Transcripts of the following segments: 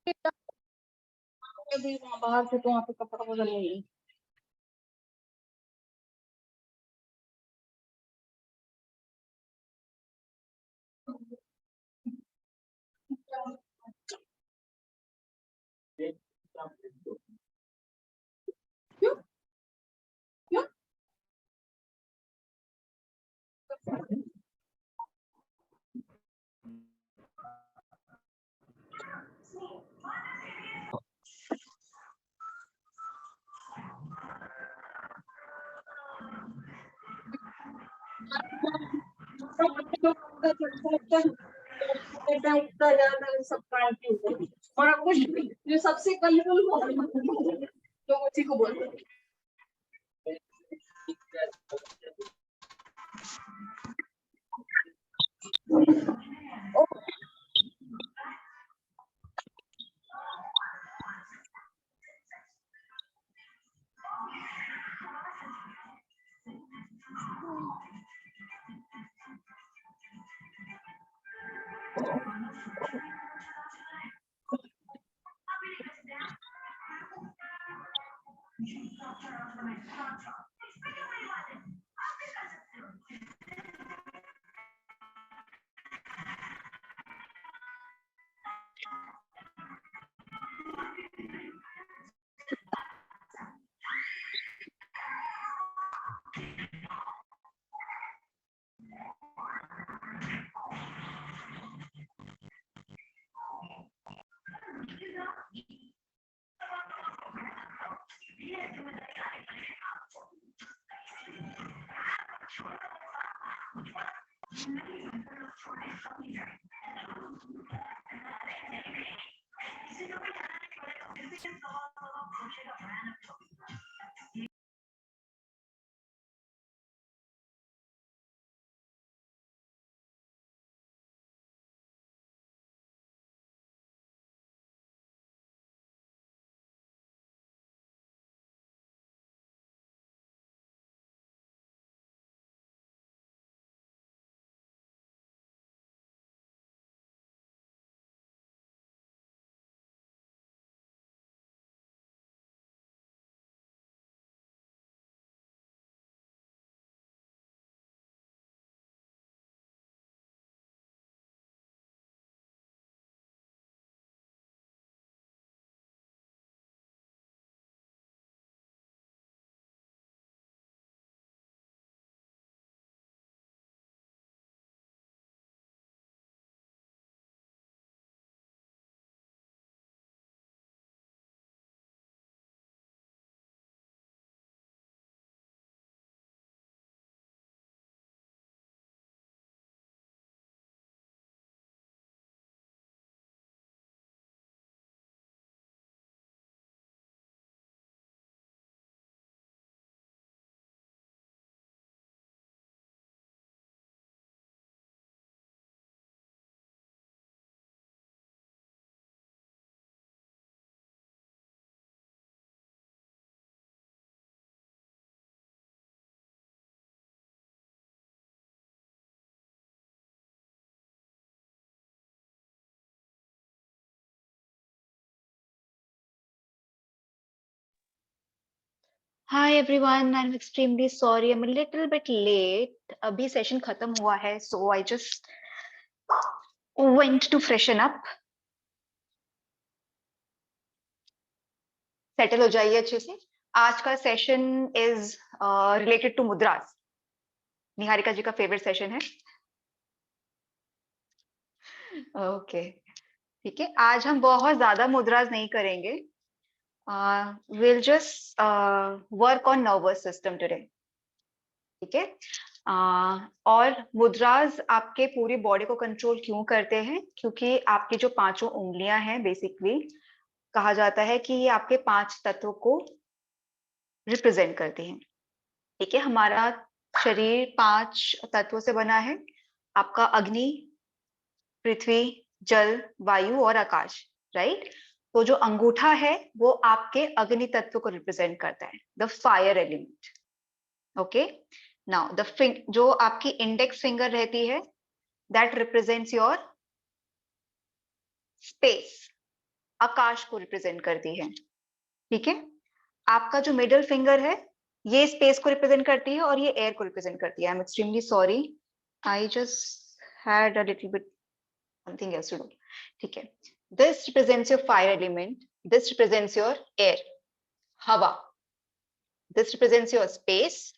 अभी वहाँ बाहर से तो वहाँ पे कपड़ा बदल नहीं। क्यों क्यों? सब काम के ऊपर और आपको जो सबसे कलरफुल तो उसी को बोलते हैं। Hi everyone, I'm extremely sorry. I'm a little bit late. अभी सेशन खत्म हुआ है, so I just went to freshen up. Settle हो जाइए अच्छे से. आज का session is related to मुद्रास. Niharika जी का फेवरेट सेशन है. Okay, ठीक है. आज हम बहुत ज्यादा मुद्रास नहीं करेंगे. We'll just work on nervous system today. ठीक है. और मुद्राज आपके पूरी बॉडी को कंट्रोल क्यों करते हैं? क्योंकि आपकी जो पांचों उंगलियां हैं, बेसिकली कहा जाता है कि ये आपके 5 तत्वों को रिप्रेजेंट करती हैं. ठीक है. हमारा शरीर 5 तत्वों से बना है. आपका अग्नि, पृथ्वी, जल, वायु और आकाश. राइट. तो जो अंगूठा है वो आपके अग्नि तत्व को रिप्रेजेंट करता है, the fire element. Okay. Now जो आपकी इंडेक्स फिंगर रहती है, दैट रिप्रेजेंट्स योर स्पेस, आकाश को रिप्रेजेंट करती है, ठीक है। आपका जो मिडिल फिंगर है ये स्पेस को रिप्रेजेंट करती है और ये एयर को रिप्रेजेंट करती है। I am extremely sorry, I just had a little bit something else to do, ठीक है। This represents your fire element, this represents your air, हवा, दिस रिप्रेजेंट्स योर स्पेस,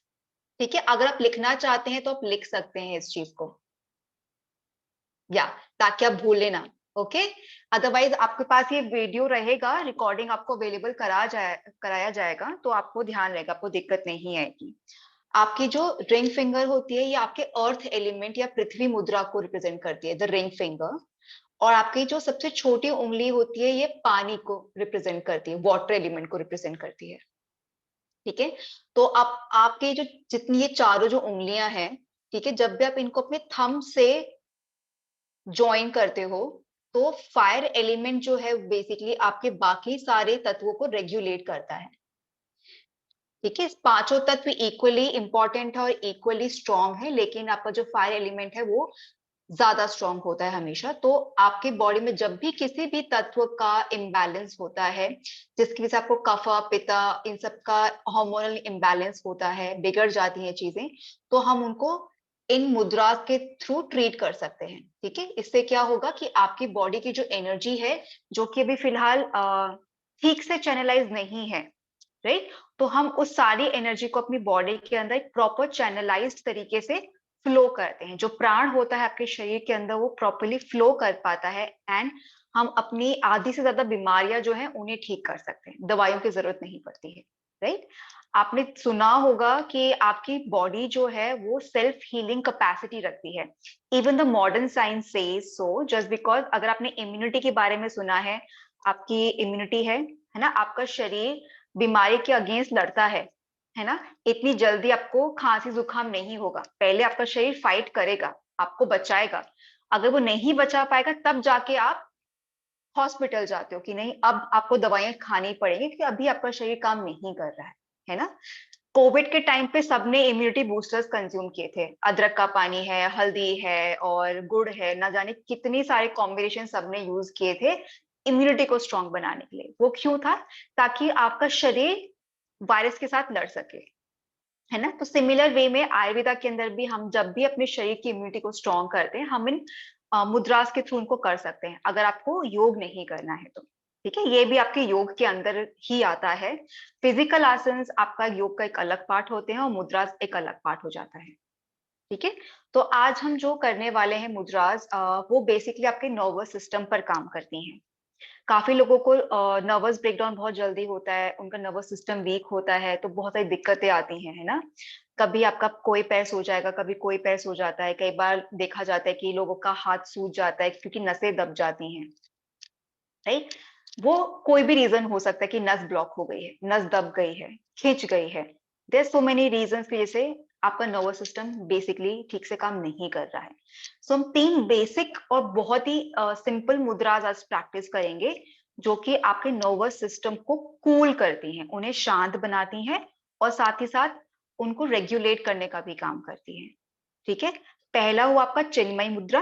ठीक है। अगर आप लिखना चाहते हैं तो आप लिख सकते हैं इस चीज को, या ताकि आप भूले ना, ओके। अदरवाइज आपके पास ये वीडियो रहेगा, रिकॉर्डिंग आपको अवेलेबल कराया जाएगा, तो आपको ध्यान रहेगा, आपको दिक्कत नहीं आएगी। आपकी जो रिंग फिंगर होती है ये आपके अर्थ एलिमेंट या पृथ्वी मुद्रा को रिप्रेजेंट करती है, द रिंग फिंगर। और आपकी जो सबसे छोटी उंगली होती है ये पानी को रिप्रेजेंट करती है, वाटर एलिमेंट को रिप्रेजेंट करती है, ठीक है। तो आप आपके जो जितनी ये चारों जो उंगलियां हैं, ठीक है, जब भी आप इनको अपने थंब से ज्वाइन करते हो तो फायर एलिमेंट जो है बेसिकली आपके बाकी सारे तत्वों को रेगुलेट करता है, ठीक है। पांचों तत्व इक्वली इंपॉर्टेंट है और इक्वली स्ट्रांग है, लेकिन आपका जो फायर एलिमेंट है वो ज्यादा स्ट्रांग होता है हमेशा। तो आपके बॉडी में जब भी किसी भी तत्व का इम्बैलेंस होता है, जिसकी वजह से आपको कफा पित्ता इन सब का हार्मोनल इम्बैलेंस होता है, बिगड़ जाती हैं चीजें, तो हम उनको इन मुद्रा के थ्रू ट्रीट कर सकते हैं, ठीक है। इससे क्या होगा कि आपकी बॉडी की जो एनर्जी है, जो कि अभी फिलहाल ठीक से चैनलाइज नहीं है, राइट, तो हम उस सारी एनर्जी को अपनी बॉडी के अंदर एक प्रॉपर चैनलाइज्ड तरीके से फ्लो करते हैं। जो प्राण होता है आपके शरीर के अंदर वो प्रॉपरली फ्लो कर पाता है, एंड हम अपनी आधी से ज्यादा बीमारियां जो हैं उन्हें ठीक कर सकते हैं, दवाइयों की जरूरत नहीं पड़ती है, राइट। आपने सुना होगा कि आपकी बॉडी जो है वो सेल्फ हीलिंग कैपेसिटी रखती है, even the modern science says so, just because अगर आपने इम्यूनिटी के बारे में सुना है, आपकी इम्यूनिटी है ना, आपका शरीर बीमारी के अगेंस्ट लड़ता है ना, इतनी जल्दी आपको खांसी जुकाम नहीं होगा, पहले आपका शरीर फाइट करेगा, आपको बचाएगा। अगर वो नहीं बचा पाएगा तब जाके आप हॉस्पिटल जाते हो कि नहीं अब आपको दवाइयां खानी पड़ेगी क्योंकि अभी आपका शरीर काम नहीं कर रहा है ना। कोविड के टाइम पे सबने इम्यूनिटी बूस्टर्स कंज्यूम किए थे, अदरक का पानी है, हल्दी है और गुड़ है, ना जाने कितनी सारे कॉम्बिनेशन सबने यूज किए थे इम्यूनिटी को स्ट्रांग बनाने के लिए। वो क्यों था? ताकि आपका शरीर वायरस के साथ लड़ सके, है ना। तो सिमिलर वे में आयुर्वेदा के अंदर भी हम जब भी अपने शरीर की इम्यूनिटी को स्ट्रांग करते हैं, हम इन मुद्रास के थ्रू उनको कर सकते हैं, अगर आपको योग नहीं करना है तो, ठीक है। ये भी आपके योग के अंदर ही आता है। फिजिकल आसन्स आपका योग का एक अलग पार्ट होते हैं और मुद्रास एक अलग पार्ट हो जाता है, ठीक है। तो आज हम जो करने वाले हैं मुद्रास, वो बेसिकली आपके नर्वस सिस्टम पर काम करती हैं। काफी लोगों को नर्वस ब्रेकडाउन बहुत जल्दी होता है, उनका नर्वस सिस्टम वीक होता है, तो बहुत सारी दिक्कतें आती हैं, है ना। कभी आपका कोई पैर सो जाएगा, कभी कोई पैर सो जाता है, कई बार देखा जाता है कि लोगों का हाथ सूज जाता है क्योंकि नसें दब जाती हैं, राइट। वो कोई भी रीजन हो सकता है कि नस ब्लॉक हो गई है, नस दब गई है, खिंच गई है, देयर सो मेनी रीजंस की वजह से आपका नर्वस सिस्टम बेसिकली ठीक से काम नहीं कर रहा है। सो हम 3 बेसिक और बहुत ही सिंपल मुद्रास आज प्रैक्टिस करेंगे, जो कि आपके नर्वस सिस्टम को कूल करती हैं, उन्हें शांत बनाती हैं और साथ ही साथ उनको रेगुलेट करने का भी काम करती हैं, ठीक है। पहला हुआ आपका चिन्मय मुद्रा,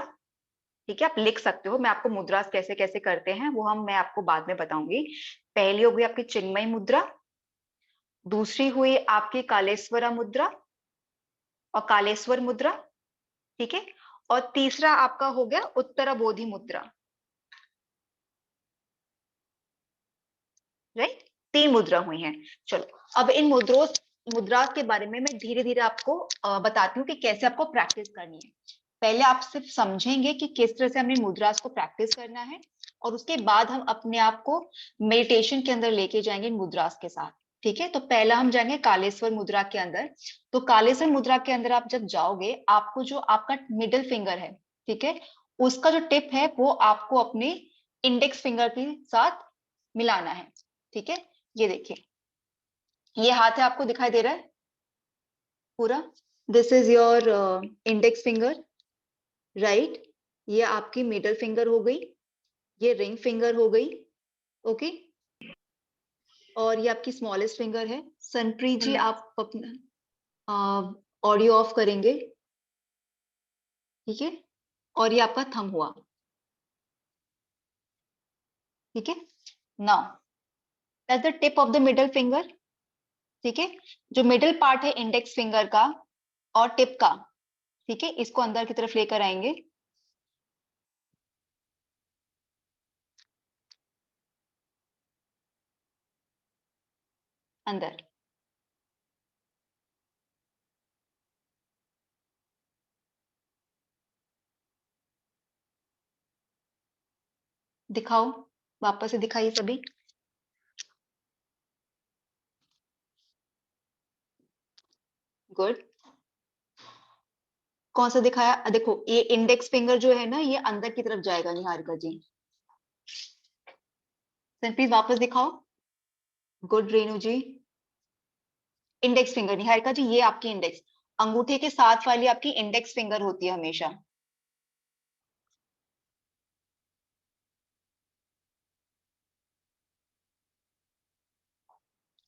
ठीक है, आप लिख सकते हो, मैं आपको मुद्रास कैसे कैसे करते हैं वो मैं आपको बाद में बताऊंगी। पहली हो गई आपकी चिन्मय मुद्रा, दूसरी हुई आपकी कालेश्वरा मुद्रा और कालेश्वर मुद्रा, ठीक है, और तीसरा आपका हो गया उत्तराबोधि मुद्रा, राइट। 3 मुद्रा हुई हैं। चलो अब इन मुद्रास के बारे में मैं धीरे धीरे आपको बताती हूँ कि कैसे आपको प्रैक्टिस करनी है। पहले आप सिर्फ समझेंगे कि किस तरह से हमें मुद्रास को प्रैक्टिस करना है, और उसके बाद हम अपने आप को मेडिटेशन के अंदर लेके जाएंगे इन मुद्रास के साथ, ठीक है। तो पहला हम जाएंगे कालेश्वर मुद्रा के अंदर। तो कालेश्वर मुद्रा के अंदर आप जब जाओगे, आपको जो आपका मिडिल फिंगर है, ठीक है, उसका जो टिप है वो आपको अपने इंडेक्स फिंगर के साथ मिलाना है, ठीक है। ये देखिए, ये हाथ है, आपको दिखाई दे रहा है पूरा, this is your index finger, right. ये आपकी मिडल फिंगर हो गई, ये रिंग फिंगर हो गई, ओके, और ये आपकी स्मॉलेस्ट फिंगर है। सनप्रीत जी आप अपना ऑडियो ऑफ करेंगे, ठीक है, और ये आपका थंब हुआ, ठीक है। Now that's the tip of the middle finger. ठीक है, जो मिडिल पार्ट है इंडेक्स फिंगर का और टिप का, ठीक है, इसको अंदर की तरफ लेकर आएंगे। अंदर। दिखाओ, वापस से दिखाइए सभी। गुड। कौन सा दिखाया? देखो ये इंडेक्स फिंगर जो है ना, ये अंदर की तरफ जाएगा निहारिका जी। प्लीज वापस दिखाओ। गुड रेणु जी। इंडेक्स फिंगर निहारिका जी, ये आपकी इंडेक्स, अंगूठे के साथ वाली आपकी इंडेक्स फिंगर होती है हमेशा।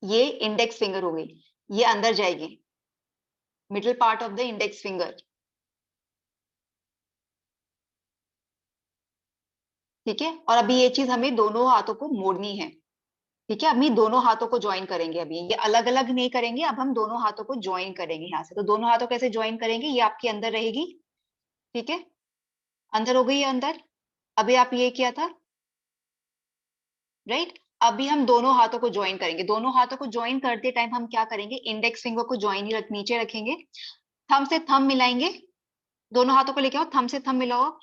ये इंडेक्स फिंगर हो गई, ये अंदर जाएगी, middle part of the index finger. ठीक है, और अभी ये चीज हमें दोनों हाथों को मोड़नी है। ठीक है, अभी दोनों हाथों को ज्वाइन करेंगे, अभी ये अलग अलग नहीं करेंगे, अब हम दोनों हाथों को ज्वाइन करेंगे यहाँ से। तो दोनों हाथों कैसे ज्वाइन करेंगे? ये आपके अंदर रहेगी। ठीक है, अंदर हो गई है अंदर। अभी आप ये किया था, राइट। अभी हम दोनों हाथों को ज्वाइन करेंगे। दोनों हाथों को ज्वाइन करते टाइम हम क्या करेंगे? इंडेक्स फिंगर को ज्वाइन ही नीचे रखेंगे, थंब से थंब मिलाएंगे। दोनों हाथों को लेके आओ, थंब से थंब मिलाओ,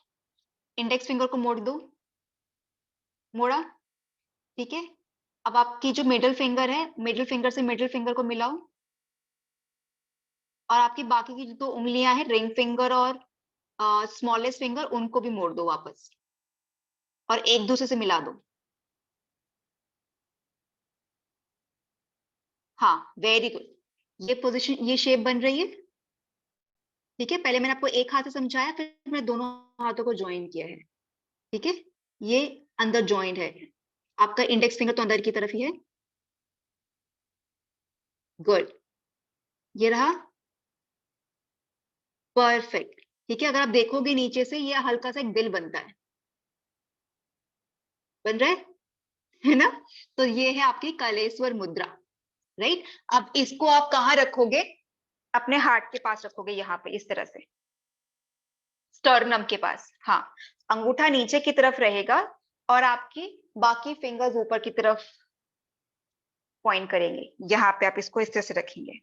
इंडेक्स फिंगर को मोड़ दो, मोड़ा। ठीक है, अब आपकी जो मिडिल फिंगर है, मिडिल फिंगर से मिडिल फिंगर को मिलाओ, और आपकी बाकी की जो दो उंगलियां हैं, रिंग फिंगर और स्मॉलेस्ट फिंगर, उनको भी मोड़ दो वापस, और एक दूसरे से मिला दो। हाँ, वेरी गुड। ये पोजीशन, ये शेप बन रही है। ठीक है, पहले मैंने आपको एक हाथ से समझाया, फिर मैंने दोनों हाथों को ज्वाइन किया है। ठीक है, ये अंदर ज्वाइंट है, आपका इंडेक्स फिंगर तो अंदर की तरफ ही है। गुड, ये रहा, परफेक्ट। ठीक है, अगर आप देखोगे नीचे से, ये हल्का सा एक दिल बनता है, बन रहा है ना? तो ये है आपकी कलेश्वर मुद्रा, राइट। अब इसको आप कहाँ रखोगे? अपने हार्ट के पास रखोगे, यहाँ पे इस तरह से, स्टर्नम के पास। हाँ, अंगूठा नीचे की तरफ रहेगा, और आपकी बाकी फिंगर्स ऊपर की तरफ पॉइंट करेंगे। यहाँ पे आप इसको इस तरह से रखेंगे।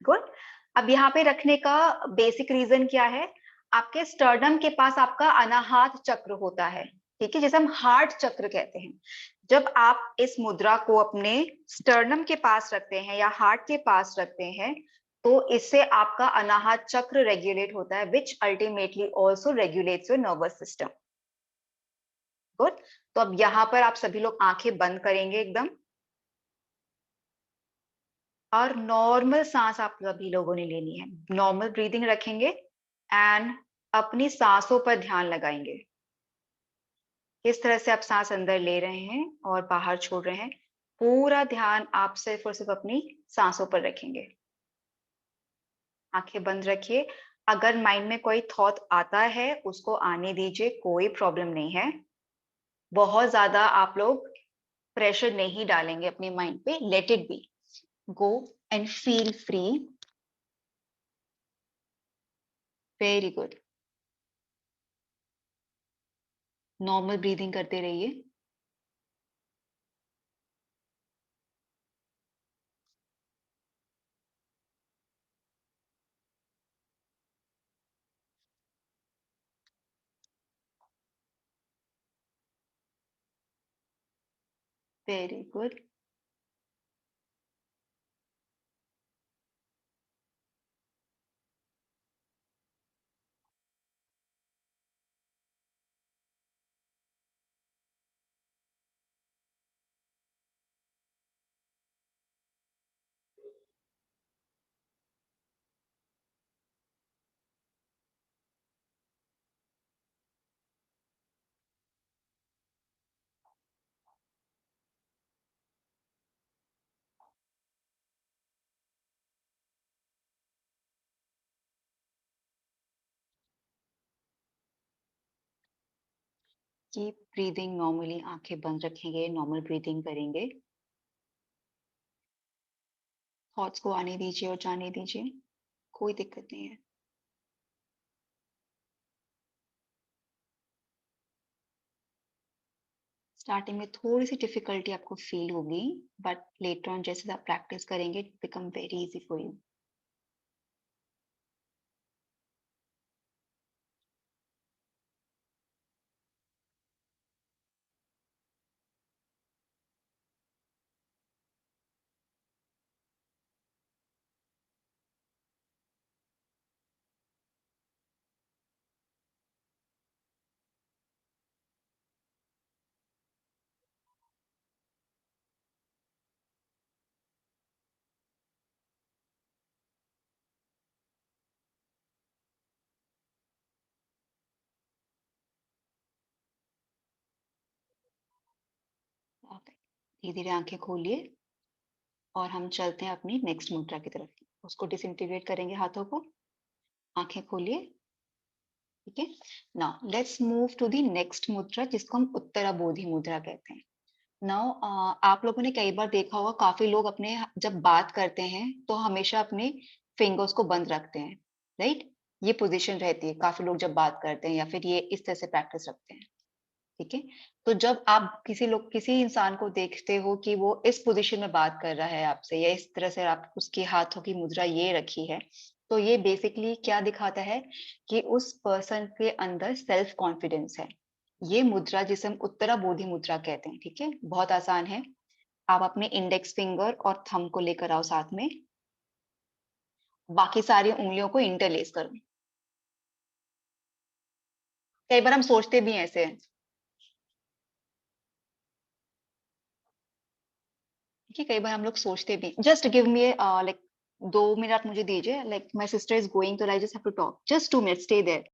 गुड। अब यहाँ पे रखने का बेसिक रीजन क्या है? आपके स्टर्नम के पास आपका अनाहत चक्र होता है। ठीक है, जैसे हम हार्ट चक्र कहते हैं। जब आप इस मुद्रा को अपने स्टर्नम के पास रखते हैं या हार्ट के पास रखते हैं, तो इससे आपका अनाहत चक्र रेगुलेट होता है, which ultimately also regulates your nervous system. Good. तो अब यहाँ पर आप सभी लोग आंखें बंद करेंगे एकदम, और नॉर्मल सांस आप सभी लोगों ने लेनी है। नॉर्मल ब्रीदिंग रखेंगे, एंड अपनी सांसों पर ध्यान लगाएंगे। किस तरह से आप सांस अंदर ले रहे हैं और बाहर छोड़ रहे हैं, पूरा ध्यान आप सिर्फ और सिर्फ अपनी सांसों पर रखेंगे। आंखें बंद रखिए। अगर माइंड में कोई थॉट आता है, उसको आने दीजिए, कोई प्रॉब्लम नहीं है। बहुत ज्यादा आप लोग प्रेशर नहीं डालेंगे अपने माइंड पे, let it be, go and feel free. Very good, normal breathing करते रहिए। Very good. Keep breathing normally, आंखें बंद रखेंगे, नॉर्मल ब्रीदिंग करेंगे। थॉट्स को आने दीजिए और जाने दीजिए, कोई दिक्कत नहीं है। स्टार्टिंग में थोड़ी सी डिफिकल्टी आपको फील होगी, बट लेटर ऑन जैसे आप प्रैक्टिस करेंगे it become very easy for you. धीरे धीरे आंखें खोलिए और हम चलते हैं अपनी नेक्स्ट मुद्रा की तरफ। उसको डिसइंटीग्रेट करेंगे हाथों को। आंखें खोलिए, ठीक है। Now let's move to the next mudra जिसको हम उत्तराबोधि मुद्रा कहते हैं। नाउ आप लोगों ने कई बार देखा होगा, काफी लोग अपने जब बात करते हैं तो हमेशा अपने फिंगर्स को बंद रखते हैं, राइट। ये पोजीशन रहती है काफी लोग जब बात करते हैं, या फिर ये इस तरह से प्रैक्टिस रखते हैं, ठीक है। तो जब आप किसी इंसान को देखते हो कि वो इस पोजीशन में बात कर रहा है आपसे, या इस तरह से आप उसके हाथों की मुद्रा ये रखी है, तो ये बेसिकली क्या दिखाता है कि उस पर्सन के अंदर सेल्फ कॉन्फिडेंस है। ये मुद्रा जिसे हम उत्तराबोधि मुद्रा कहते हैं, ठीक है। बहुत आसान है। आप अपने इंडेक्स फिंगर और थंब को लेकर आओ साथ में, बाकी सारी उंगलियों को इंटरलेस करो। कई बार हम सोचते भी हैं ऐसे, ठीक है, कई बार हम लोग सोचते भी, just give me like 2 minute मुझे दीजिए, like my sister is going तो I just have to talk, just 2 minute, stay there.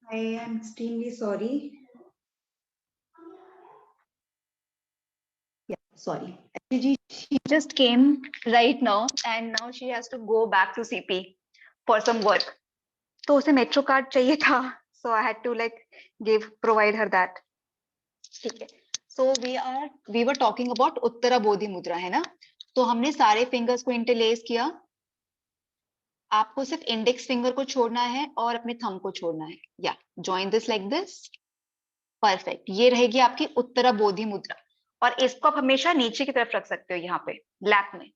I am extremely sorry. Yeah, sorry. Actually, she just came right now and now she has to go back to CP for some work. तो उसे metro card चाहिए था, so I had to like provide her that. ठीक है। So we were talking about उत्तराबोधि मुद्रा, है ना। तो हमने सारे फिंगर्स को इंटरलेस किया। आपको सिर्फ इंडेक्स फिंगर को छोड़ना है और अपने थंब को छोड़ना है। या join this like this, perfect. ये रहेगी आपकी उत्तराबोधि मुद्रा, और इसको आप हमेशा नीचे की तरफ रख सकते हो, यहाँ पे लैप में।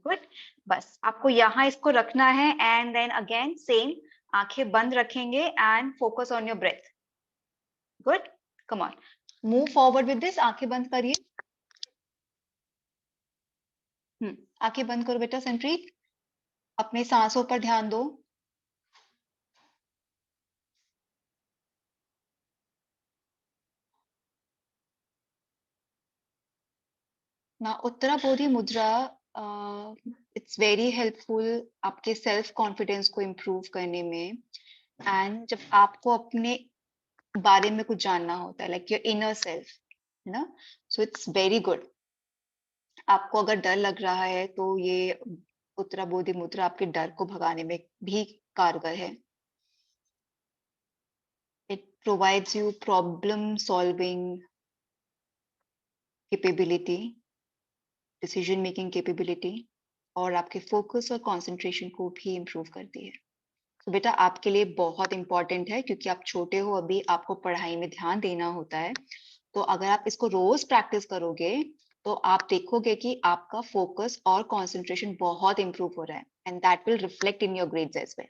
गुड। बस आपको यहाँ इसको रखना है, एंड देन अगेन सेम, आंखें बंद रखेंगे and focus on your breath. Good, come on, move forward with this. आंखें बंद करिए। आंखें बंद करो बेटा संप्रीत, अपने सांसों पर ध्यान दो। ना उत्तरा बोधि मुद्रा इट्स वेरी हेल्पफुल आपके सेल्फ कॉन्फिडेंस को इम्प्रूव करने में, एंड जब आपको अपने बारे में कुछ जानना होता है, लाइक योर इनर सेल्फ, है ना, सो इट्स वेरी गुड। आपको अगर डर लग रहा है तो ये उत्तरा बोधि मुद्रा आपके डर को भगाने में भी कारगर है। It provides you problem solving capability, decision making capability, और आपके फोकस और कंसंट्रेशन को भी इम्प्रूव करती है। तो बेटा आपके लिए बहुत इंपॉर्टेंट है, क्योंकि आप छोटे हो अभी, आपको पढ़ाई में ध्यान देना होता है। तो अगर आप इसको रोज प्रैक्टिस करोगे तो आप देखोगे कि आपका फोकस और कंसंट्रेशन बहुत इंप्रूव हो रहा है, and that will reflect in your grades as well.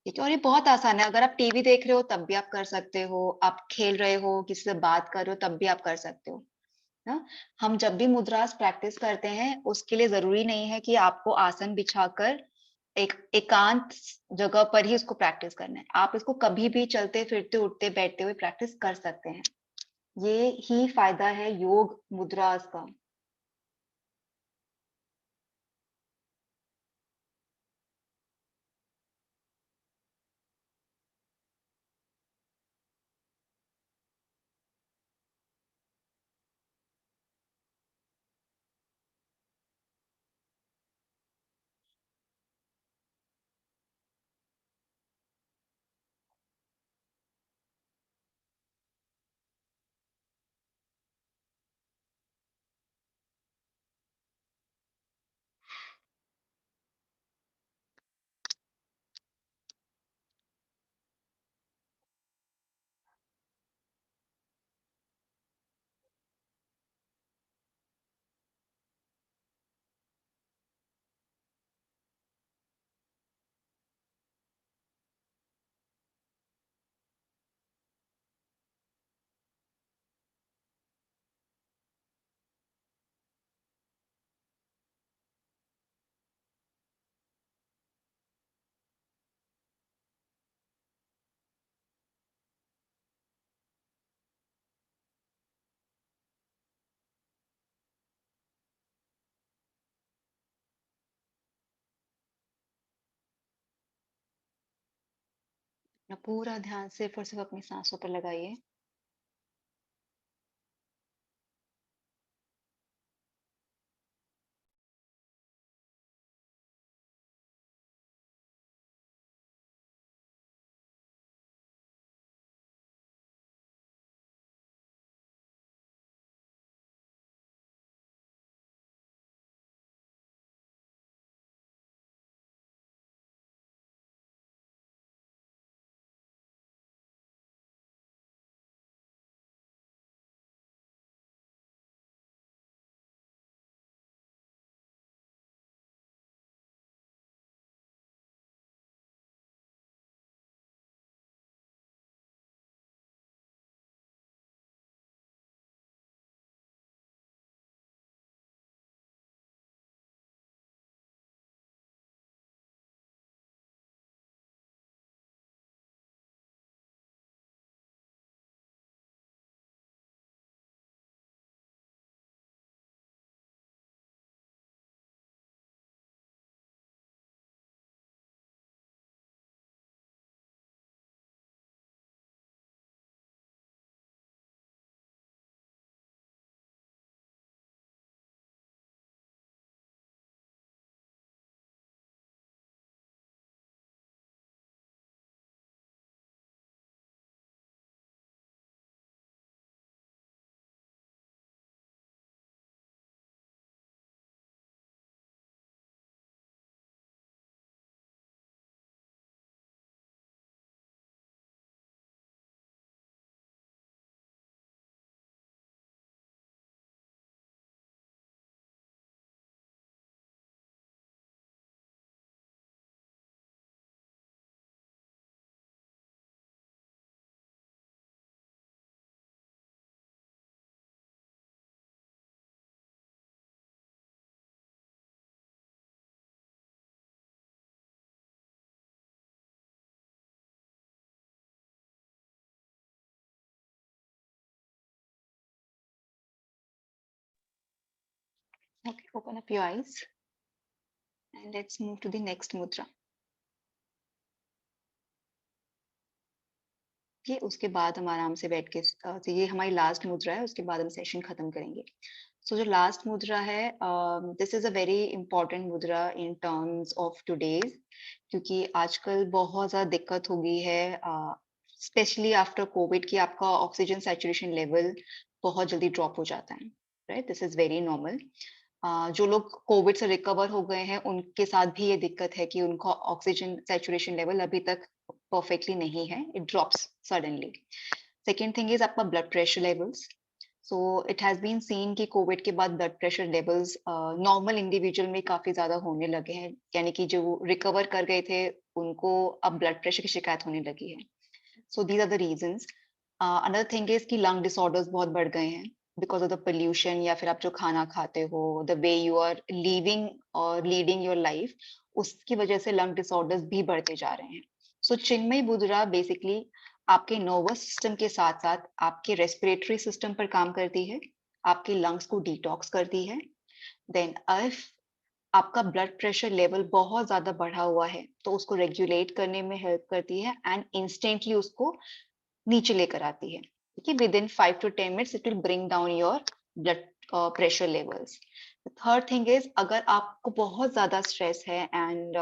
ठीक है, और ये बहुत आसान है। अगर आप टीवी देख रहे हो तब भी आप कर सकते हो, आप खेल रहे हो, किसी से बात कर रहे हो, तब भी आप कर सकते हो ना। हम जब भी मुद्रास प्रैक्टिस करते हैं उसके लिए जरूरी नहीं है कि आपको आसन बिछाकर एक एकांत जगह पर ही उसको प्रैक्टिस करना है। आप इसको कभी भी चलते फिरते उठते बैठते हुए प्रैक्टिस कर सकते हैं। ये ही फायदा है योग मुद्रास का। अपना पूरा ध्यान सिर्फ और सिर्फ अपनी सांसों पर लगाइए। Okay, open up your eyes and let's move to the next mudra. ये उसके बाद हम आराम से बैठ के तो ये हमारी लास्ट मुद्रा है, उसके बाद हम सेशन खत्म करेंगे. सो जो लास्ट मुद्रा है, this is a very important मुद्रा इन टर्म्स ऑफ टुडेज, क्योंकि आजकल बहुत ज्यादा दिक्कत हो गई है, स्पेशली आफ्टर कोविड, कि आपका ऑक्सीजन सैचुरेशन लेवल बहुत जल्दी ड्रॉप हो जाता है. Right, this is very normal. जो लोग कोविड से रिकवर हो गए हैं उनके साथ भी ये दिक्कत है कि उनका ऑक्सीजन सैचुरेशन लेवल अभी तक परफेक्टली नहीं है, it drops suddenly. Second thing is आपका blood pressure levels. So it has been seen कि कोविड के बाद blood pressure levels normal individual में काफी ज्यादा होने लगे हैं, यानी कि जो रिकवर कर गए थे उनको अब ब्लड प्रेशर की शिकायत होने लगी है. So these are the reasons. Another thing is कि लंग डिसऑर्डर्स बहुत बढ़ गए हैं बिकॉज ऑफ द पोल्यूशन, या फिर आप जो खाना खाते हो, the way you are living और लीडिंग योर लाइफ, उसकी वजह से लंग डिसऑर्डर्स भी बढ़ते जा रहे हैं. सो चिन्मयी मुद्रा बेसिकली आपके नर्वस सिस्टम के साथ साथ आपके रेस्पिरेटरी सिस्टम पर काम करती है, आपके लंग्स को डिटॉक्स करती है. देन इफ आपका ब्लड प्रेशर लेवल बहुत ज्यादा बढ़ा हुआ है तो उसको रेगुलेट करने में हेल्प करती है एंड इंस्टेंटली उसको नीचे लेकर आती है. ठीक है, with in 5 to 10 minutes it will bring down your blood pressure levels. Third thing is, अगर आपको बहुत ज्यादा स्ट्रेस है एंड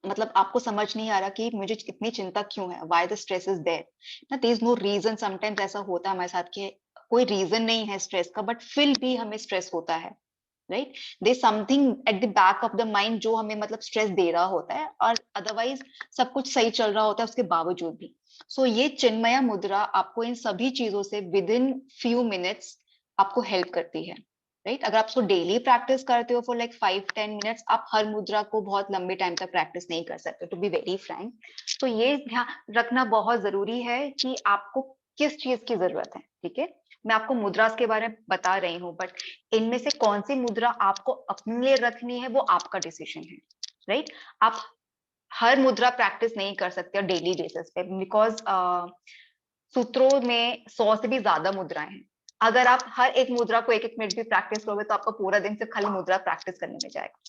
मतलब आपको समझ नहीं आ रहा कि मुझे इतनी चिंता क्यों है, why the stress is there ना, there is no reason. Sometimes ऐसा होता है हमारे साथ कि कोई रीजन नहीं है स्ट्रेस का, बट फिर भी हमें स्ट्रेस होता है. Right, there something at the back of the mind जो हमें मतलब स्ट्रेस दे रहा होता है, और अदरवाइज सब कुछ सही चल रहा होता है उसके बावजूद भी. सो ये चिन्मया मुद्रा आपको इन सभी चीजों से विद इन फ्यू मिनट्स आपको हेल्प करती है. राइट, अगर आप उसको डेली प्रैक्टिस करते हो फॉर लाइक 5-10 मिनट्स, आप हर मुद्रा को बहुत लंबे टाइम तक प्रैक्टिस नहीं कर सकते, टू बी वेरी फ्रैंक. तो ये ध्यान रखना बहुत जरूरी है कि आपको किस चीज की जरूरत है. ठीक है, मैं आपको मुद्रास के बारे में बता रही हूँ, बट इनमें से कौन सी मुद्रा आपको अपने लिए रखनी है वो आपका डिसीजन है. राइट, आप हर मुद्रा प्रैक्टिस नहीं कर सकते डेली बेसिस पे, बिकॉज सूत्रों में 100 से भी ज्यादा मुद्राएं हैं. अगर आप हर एक मुद्रा को 1-1 मिनट भी प्रैक्टिस करोगे तो आपका पूरा दिन सिर्फ खाली मुद्रा प्रैक्टिस करने में जाएगा.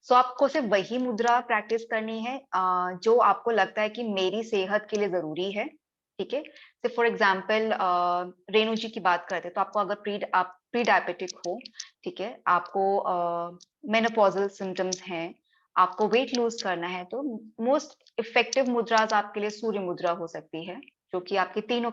सो आपको सिर्फ वही मुद्रा प्रैक्टिस करनी है जो आपको लगता है कि मेरी सेहत के लिए जरूरी है. ठीक है, सिर्फ फॉर एग्जाम्पल रेणु जी की बात करते हैं तो आपको अगर आप प्री डायबिटिक हो, ठीक है, आपको मेनोपॉजल सिम्टम्स हैं, आपको वेट लूज करना है, तो मोस्ट इफेक्टिव मुद्राज आपके लिए सूर्य मुद्रा हो सकती है, जो कि आपकी तीनों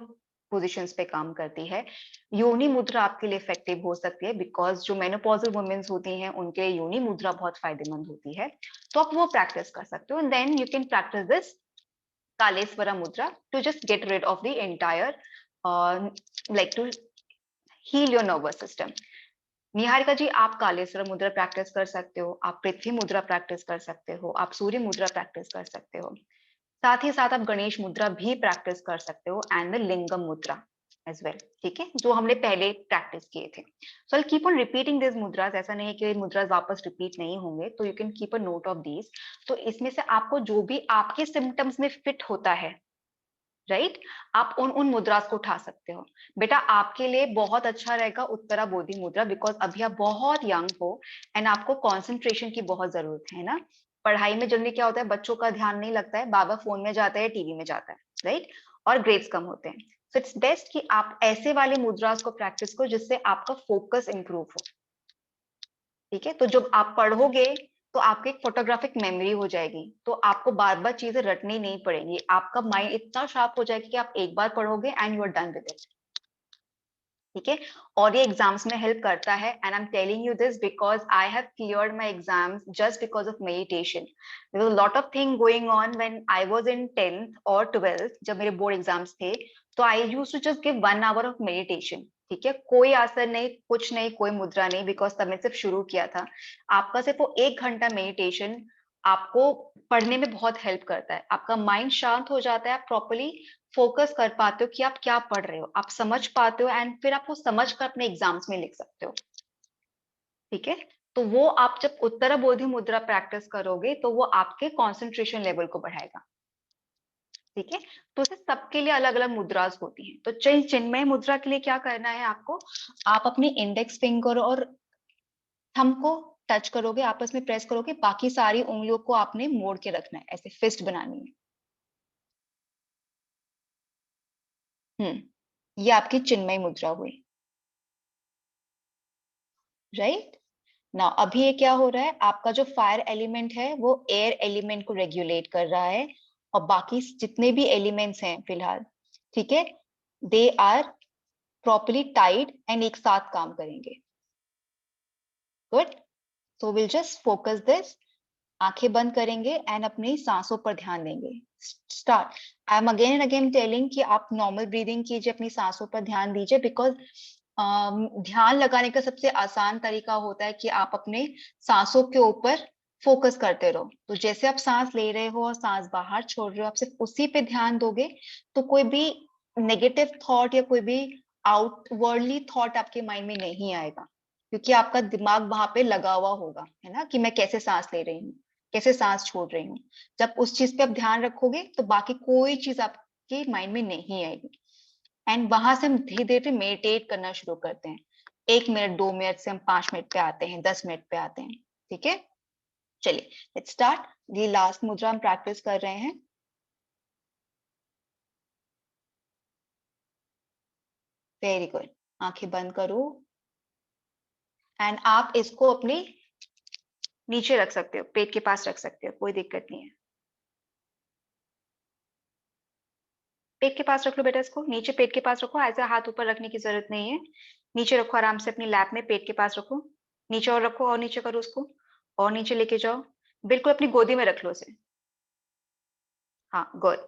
पोजीशंस पे काम करती है. योनि मुद्रा आपके लिए इफेक्टिव हो सकती है बिकॉज जो मेनोपॉजल वुमेन्स होती हैं उनके योनि मुद्रा बहुत फायदेमंद होती है, तो आप वो प्रैक्टिस कर सकते हो. Then you can practise this Kaleshwara mudra to just get rid of the entire like to heal your nervous system. Niharika ji, आप कालेश्वर मुद्रा प्रैक्टिस कर सकते हो, आप पृथ्वी मुद्रा प्रैक्टिस कर सकते हो, आप सूर्य मुद्रा प्रैक्टिस कर सकते हो, साथ ही साथ आप गणेश मुद्रा भी प्रैक्टिस कर सकते हो एंड द लिंगम मुद्रा एज वेल. ठीक है, जो हमने पहले प्रैक्टिस किए थे. So I keep on repeating this mudras, ऐसा नहीं है कि मुद्रास वापस रिपीट नहीं होंगे, तो you can keep a note of these. तो इसमें से आपको जो भी आपके सिम्टम्स में फिट होता है, राइट, आप उन मुद्रास को उठा सकते हो. बेटा आपके लिए बहुत अच्छा रहेगा उत्तरा बोधि मुद्रा, बिकॉज अभी आप बहुत यंग हो एंड आपको कंसंट्रेशन की बहुत जरूरत है ना. पढ़ाई में जल्दी क्या होता है, बच्चों का ध्यान नहीं लगता है, बाबा फोन में जाता है, टीवी में जाता है, राइट, और ग्रेड्स कम होते हैं. सो इट्स बेस्ट कि आप ऐसे वाले मुद्रास को प्रैक्टिस करो जिससे आपका फोकस इंप्रूव हो. ठीक है, तो जब आप पढ़ोगे तो आपकी एक फोटोग्राफिक मेमोरी हो जाएगी, तो आपको बार बार चीजें रटनी नहीं पड़ेंगी, आपका माइंड इतना शार्प हो जाएगा कि आप एक बार पढ़ोगे and you are done with it. ठीक है, और ये एग्जाम्स में हेल्प करता है and I am telling you this because I have cleared my exams just because of meditation. There was a lot of thing going on when I was in 10th और 12th, जब मेरे board exams थे, तो I used to just give 1 hour of meditation. ठीक है, कोई आसन नहीं, कुछ नहीं, कोई मुद्रा नहीं, बिकॉज तब मैंने सिर्फ शुरू किया था. आपका सिर्फ वो 1 घंटा मेडिटेशन आपको पढ़ने में बहुत हेल्प करता है, आपका माइंड शांत हो जाता है, आप प्रॉपरली फोकस कर पाते हो कि आप क्या पढ़ रहे हो, आप समझ पाते हो एंड फिर आप वो समझ कर अपने एग्जाम्स में लिख सकते हो. ठीक है, तो वो आप जब उत्तरा बोधि मुद्रा प्रैक्टिस करोगे तो वो आपके कंसंट्रेशन लेवल को बढ़ाएगा. ठीक है, तो इसे सबके लिए अलग अलग मुद्रास होती हैं. तो चिन्मय मुद्रा के लिए क्या करना है आपको, आप अपनी इंडेक्स फिंगर और थंब को टच करोगे, आपस में प्रेस करोगे, बाकी सारी उंगलियों को आपने मोड़ के रखना है, ऐसे फिस्ट बनानी है। ये आपकी चिन्मय मुद्रा हुई, राइट। नाउ अभी ये क्या हो रहा है, आपका जो फायर एलिमेंट है वो एयर एलिमेंट को रेगुलेट कर रहा है, और बाकी जितने भी एलिमेंट्स हैं फिलहाल, ठीक है, they are properly tied and एक साथ काम करेंगे। Good, so will just focus this. आंखें बंद करेंगे एंड अपनी सांसों पर ध्यान देंगे। Start. I am again and again telling कि आप नॉर्मल ब्रीदिंग कीजिए, अपनी सांसों पर ध्यान दीजिए, बिकॉज ध्यान लगाने का सबसे आसान तरीका होता है कि आप अपने सांसों के ऊपर फोकस करते रहो। तो जैसे आप सांस ले रहे हो और सांस बाहर छोड़ रहे हो, आप सिर्फ उसी पे ध्यान दोगे, तो कोई भी नेगेटिव थॉट या कोई भी आउटवर्डली थॉट आपके माइंड में नहीं आएगा, क्योंकि आपका दिमाग वहां पे लगा हुआ होगा, है ना, कि मैं कैसे सांस ले रही हूँ, कैसे सांस छोड़ रही हूँ। जब उस चीज पे आप ध्यान रखोगे तो बाकी कोई चीज आपके माइंड में नहीं आएगी। एंड वहां से हम धीरे धीरे मेडिटेट करना शुरू करते हैं। 1 मिनट, 2 मिनट से हम 5 मिनट पे आते हैं, 10 मिनट पे आते हैं, ठीक है। चलिए लेट्स स्टार्ट। ये लास्ट मुद्रा हम प्रैक्टिस कर रहे हैं। वेरी गुड, आंखें बंद करो एंड आप इसको अपने नीचे रख सकते हो, पेट के पास रख सकते हो, कोई दिक्कत नहीं है। पेट के पास रख लो बेटा, इसको नीचे पेट के पास रखो, ऐसे हाथ ऊपर रखने की जरूरत नहीं है। नीचे रखो आराम से अपनी लैप में, पेट के पास रखो। नीचे और रखो, और नीचे करो उसको, और नीचे लेके जाओ, बिल्कुल अपनी गोदी में रख लो उसे। हाँ गुड।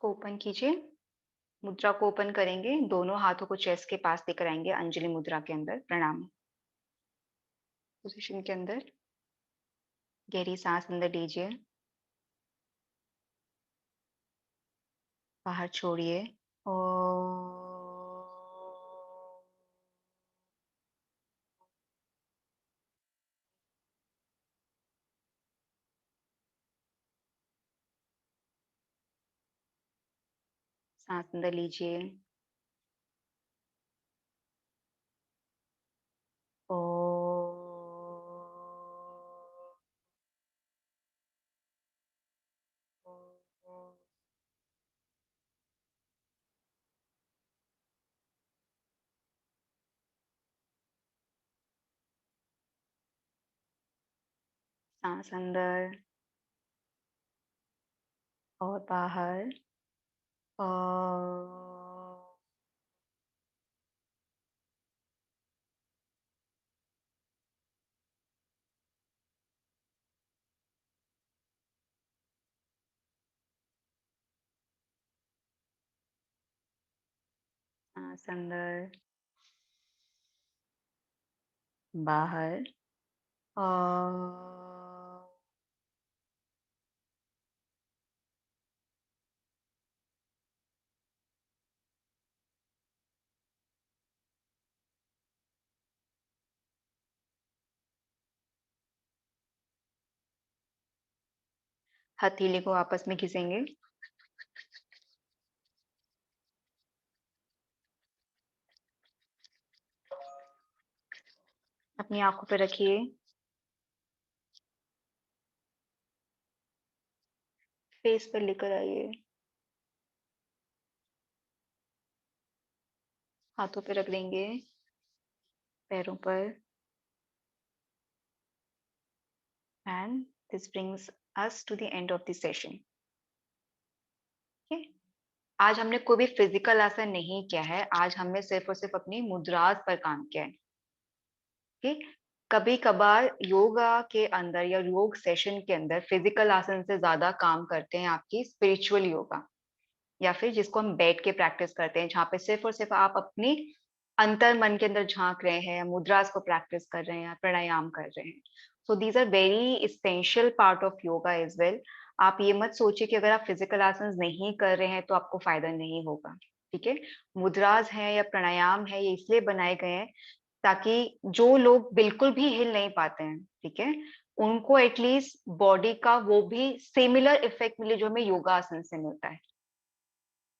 को ओपन कीजिए, मुद्रा को ओपन करेंगे, दोनों हाथों को चेस्ट के पास लेकर आएंगे अंजलि मुद्रा के अंदर, प्रणाम पोजीशन के अंदर। गहरी सांस अंदर लीजिए, बाहर छोड़िए। सांस अंदर लीजिए, सांस अंदर और बाहर। सांस अंदर बाहर। हथेली को आपस में घिसेंगे। अपनी आंखों पे रखिए, फेस पर लेकर आइए, हाथों पे रख देंगे, पैरों पर। And this brings us to the end of the session. Okay? आज हमने कोई भी फिजिकल आसन नहीं किया है, आज हमने सिर्फ और सिर्फ अपनी मुद्रास पर काम किया है। okay? कभी कभार योगा के अंदर या योग सेशन के अंदर फिजिकल आसन से ज्यादा काम करते हैं आपकी स्पिरिचुअल योगा, या फिर जिसको हम बैठ के प्रैक्टिस करते हैं, जहाँ पे सिर्फ और सिर्फ आप अपनी अंतर मन के अंदर झांक रहे हैं, मुद्रास को प्रैक्टिस कर रहे हैं, प्राणायाम कर रहे हैं। So these are very essential part of yoga as well. आप ये मत सोचिए कि अगर आप फिजिकल आसन नहीं कर रहे हैं तो आपको फायदा नहीं होगा। ठीक है, मुद्रास है या प्राणायाम है, ये इसलिए बनाए गए हैं ताकि जो लोग बिल्कुल भी हिल नहीं पाते हैं, ठीक है, उनको एटलीस्ट बॉडी का वो भी सिमिलर इफेक्ट मिले जो हमें योगा आसन से मिलता है।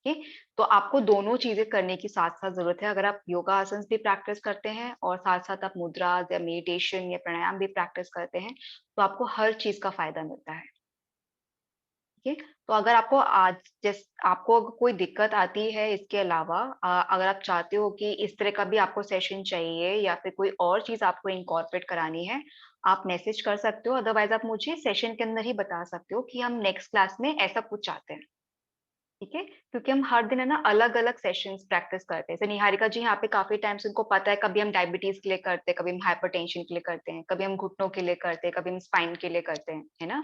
ठीक, तो आपको दोनों चीजें करने की साथ साथ जरूरत है। अगर आप योगा आसन भी प्रैक्टिस करते हैं और साथ साथ आप मुद्रा या मेडिटेशन या प्राणायाम भी प्रैक्टिस करते हैं, तो आपको हर चीज का फायदा मिलता है। ठीक है, तो अगर आपको आज आपको अगर कोई दिक्कत आती है इसके अलावा, अगर आप चाहते हो कि इस तरह का भी आपको सेशन चाहिए या फिर कोई और चीज आपको इनकॉर्पोरेट करानी है, आप मैसेज कर सकते हो। अदरवाइज आप मुझे सेशन के अंदर ही बता सकते हो कि हम नेक्स्ट क्लास में ऐसा कुछ चाहते हैं। ठीक है, क्योंकि हम हर दिन है ना अलग अलग सेशंस प्रैक्टिस करते हैं। जैसे निहारिका जी यहाँ पे काफी टाइम से उनको पता है, कभी हम डायबिटीज के लिए करते हैं, कभी हम हाइपरटेंशन के लिए करते हैं, कभी हम घुटनों के लिए करते हैं, कभी हम स्पाइन के लिए करते हैं, है ना।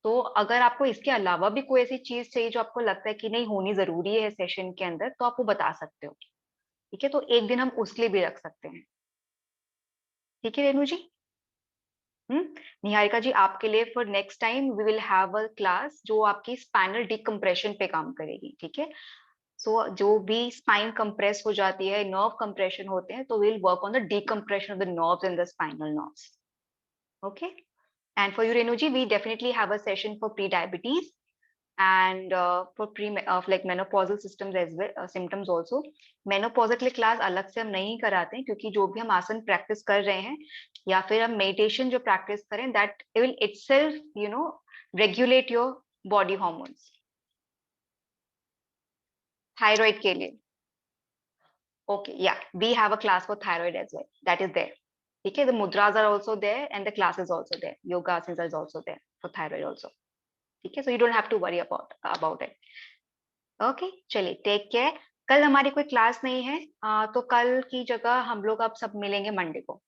तो अगर आपको इसके अलावा भी कोई ऐसी चीज चाहिए जो आपको लगता है कि नहीं होनी जरूरी है सेशन के अंदर, तो आप वो बता सकते हो। ठीक है, तो एक दिन हम उसके लिए भी रख सकते हैं। ठीक है रेणु जी। निहारिका जी, आपके लिए for next time we will have a class जो आपकी स्पाइनल डिकम्प्रेशन पे काम करेगी। ठीक है, सो जो भी स्पाइन कंप्रेस हो जाती है, नर्व कंप्रेशन होते हैं, तो will work on the decompression of the nerves and the spinal nerves. Okay, and for you Renu ji, we definitely have a session for pre diabetes and for pre like menopausal systems as well, symptoms also. Menopausal के लिए class अलग से हम नहीं कराते हैं, क्योंकि जो भी हम आसन प्रैक्टिस कर रहे हैं या फिर हम मेडिटेशन जो प्रैक्टिस करें, that will itself you know regulate your body hormones. Thyroid के लिए ओके, या we have a class for thyroid as well, that is there. ठीक है, the mudras are also there and the class is also there, yoga asanas is also there for thyroid also. ठीक है, so you don't have to worry about it. Okay, चलिए, take care. कल हमारी कोई class नहीं है, तो कल की जगह हम लोग अब सब मिलेंगे मंडे को।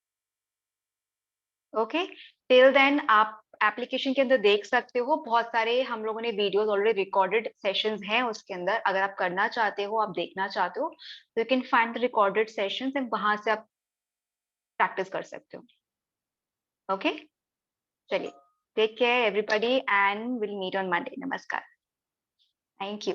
ओके, टिल देन आप एप्लीकेशन के अंदर देख सकते हो, बहुत सारे हम लोगों ने वीडियोस ऑलरेडी रिकॉर्डेड सेशंस हैं उसके अंदर। अगर आप करना चाहते हो, आप देखना चाहते हो, तो you can find the recorded sessions and वहां से आप प्रैक्टिस कर सकते हो। ओके, चलिए, take care everybody and will meet on Monday. नमस्कार, थैंक यू।